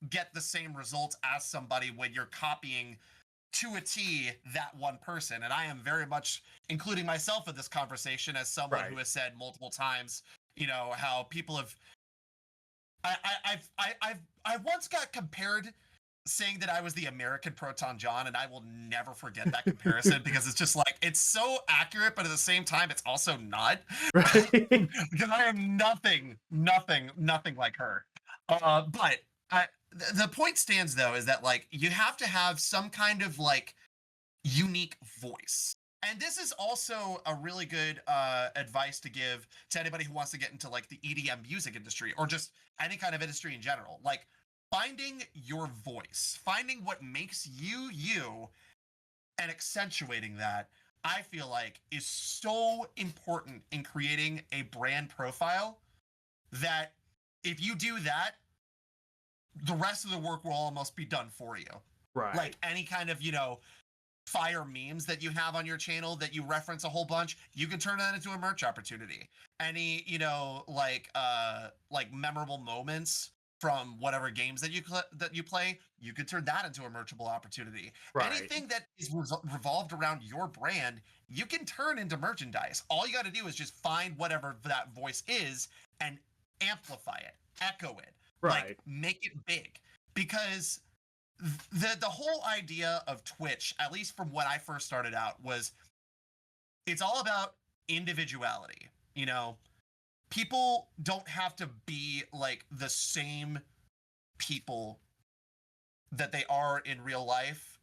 Speaker 2: get the same results as somebody when you're copying to a T that one person. And I am very much including myself in this conversation as someone who has said multiple times, how people have, I once got compared saying that I was the American Proton John, and I will never forget that comparison, because it's just like, it's so accurate, but at the same time, it's also not. Right. Because I am nothing like her. But the point stands, though, is that like you have to have some kind of like unique voice. And this is also a really good advice to give to anybody who wants to get into like the EDM music industry, or just any kind of industry in general. Like, finding your voice, finding what makes you you, and accentuating that, I feel like is so important in creating a brand profile, that if you do that, the rest of the work will almost be done for you.
Speaker 1: Right.
Speaker 2: Like any kind of, fire memes that you have on your channel that you reference a whole bunch, you can turn that into a merch opportunity. Any, like memorable moments from whatever games that you play, you could turn that into a merchable opportunity. Right. Anything that is revolved around your brand, you can turn into merchandise. All you got to do is just find whatever that voice is and amplify it, echo it, like make it big. Because the whole idea of Twitch, at least from when I first started out, was it's all about individuality. People don't have to be like the same people that they are in real life,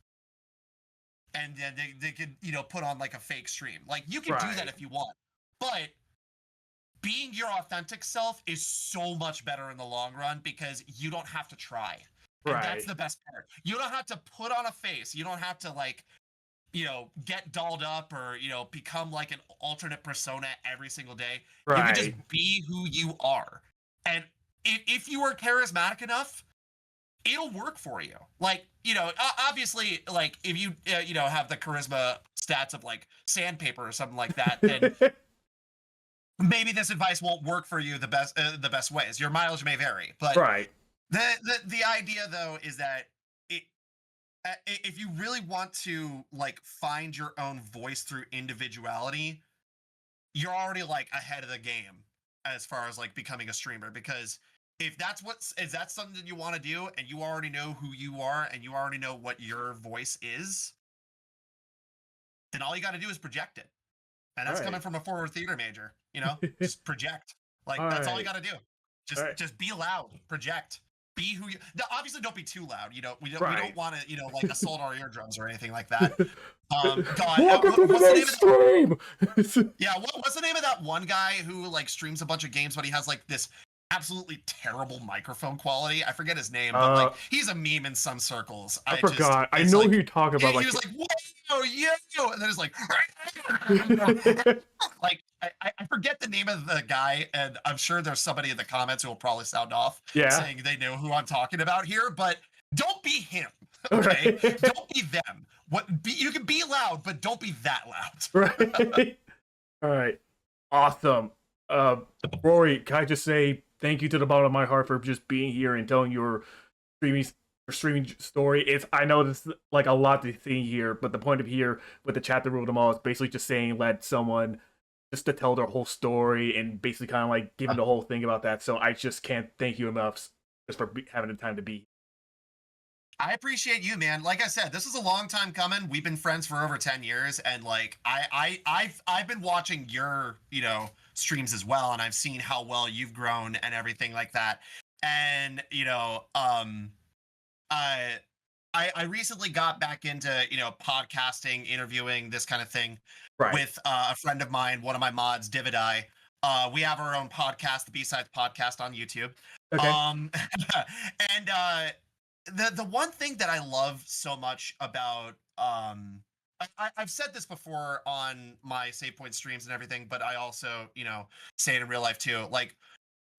Speaker 2: and then they could put on like a fake stream. Like, you can do that if you want, but being your authentic self is so much better in the long run, because you don't have to try. And that's the best part. You don't have to put on a face. You don't have to like get dolled up or become like an alternate persona every single day. You can just
Speaker 1: Right.
Speaker 2: be who you are, and if you are charismatic enough, it'll work for you. Like, obviously, like if you have the charisma stats of like sandpaper or something like that, then maybe this advice won't work for you the best ways. Your mileage may vary, but
Speaker 1: Right.
Speaker 2: the idea though is that if you really want to like find your own voice through individuality, you're already like ahead of the game as far as like becoming a streamer, because if that's something that you want to do and you already know who you are and you already know what your voice is, then all you got to do is project it. And
Speaker 1: All
Speaker 2: that's coming
Speaker 1: right.
Speaker 2: from a forward theater major, just project. Like
Speaker 1: All
Speaker 2: that's all you
Speaker 1: right.
Speaker 2: got to do.
Speaker 1: All
Speaker 2: Just
Speaker 1: right.
Speaker 2: just be loud, project. Be who you. No, obviously, don't be too loud. We don't
Speaker 1: Right.
Speaker 2: want to like assault our eardrums or anything like that. God,
Speaker 1: Welcome to the
Speaker 2: what's the name
Speaker 1: next
Speaker 2: of that?
Speaker 1: stream.
Speaker 2: Yeah, what's the name of that one guy who like streams a bunch of games, but he has like this absolutely terrible microphone quality? I forget his name, but like he's a meme in some circles.
Speaker 1: I forgot. I
Speaker 2: It's
Speaker 1: know who
Speaker 2: like
Speaker 1: you're talking about.
Speaker 2: he
Speaker 1: Like,
Speaker 2: was like, whoa, yo, and then it's like, like I forget the name of the guy, and I'm sure there's somebody in the comments who will probably sound off
Speaker 1: yeah.
Speaker 2: saying they know who I'm talking about here, but don't be him,
Speaker 1: All
Speaker 2: okay?
Speaker 1: right.
Speaker 2: Don't be them. You can be loud, but don't be that loud.
Speaker 1: Right. All right. Awesome. Rory, can I just say thank you to the bottom of my heart for just being here and telling streaming streaming story. I know this is like a lot to see here, but the point of here with the chapter rule them all is basically just saying let someone just to tell their whole story and basically kind of like giving the whole thing about that. So I just can't thank you enough just for having the time to be.
Speaker 2: I appreciate you, man. Like I said, this is a long time coming. We've been friends for over 10 years, and like I've been watching your streams as well, and I've seen how well you've grown and everything like that. And I I recently got back into podcasting, interviewing, this kind of thing
Speaker 1: Right.
Speaker 2: with a friend of mine, one of my mods, Dividai. We have our own podcast, the B-Sides Podcast, on YouTube.
Speaker 1: Okay.
Speaker 2: And the one thing that I love so much about I've said this before on my Save Point streams and everything, but I also say it in real life too. Like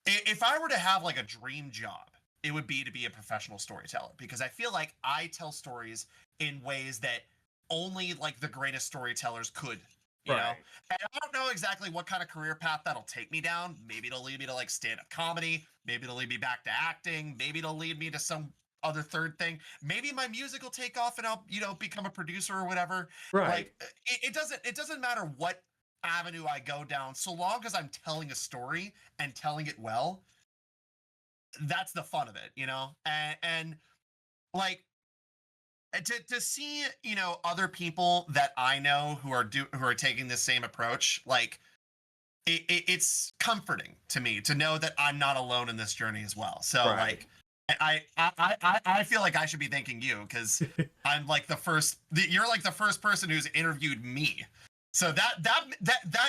Speaker 2: if I were to have like a dream job, it would be to be a professional storyteller, because I feel like I tell stories in ways that only like the greatest storytellers could. You know, and I don't know exactly what kind of career path that'll take me down. Maybe it'll lead me to like stand-up comedy. Maybe it'll lead me back to acting. Maybe it'll lead me to some other third thing. Maybe my music will take off and I'll become a producer or whatever.
Speaker 1: Right.
Speaker 2: Like it doesn't matter what avenue I go down, so long as I'm telling a story and telling it well. That's the fun of it, and like to see other people that I know who are taking the same approach. Like it's comforting to me to know that I'm not alone in this journey as well. So
Speaker 1: Right.
Speaker 2: like I feel like I should be thanking you, because I'm like you're like the first person who's interviewed me. So that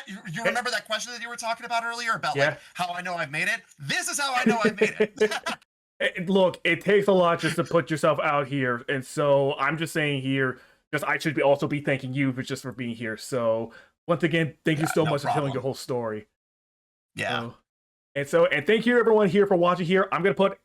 Speaker 2: you remember that question that you were talking about earlier about like how I know I've made it? This is how I know I've made it.
Speaker 1: Look, it takes a lot just to put yourself out here, and so I'm just saying here, just I should also be thanking you for being here. So once again, thank you so
Speaker 2: No
Speaker 1: much for telling
Speaker 2: problem.
Speaker 1: your whole story.
Speaker 2: Yeah.
Speaker 1: And thank you everyone here for watching here. I'm gonna put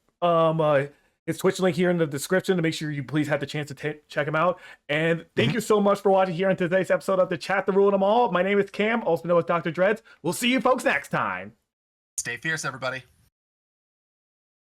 Speaker 1: his Twitch link here in the description to make sure you please have the chance to check him out. And thank you so much for watching here in today's episode of the Chat the Rule Them All. My name is Cam, also known as Dr. Dreads. We'll see you folks next time.
Speaker 2: Stay fierce, everybody.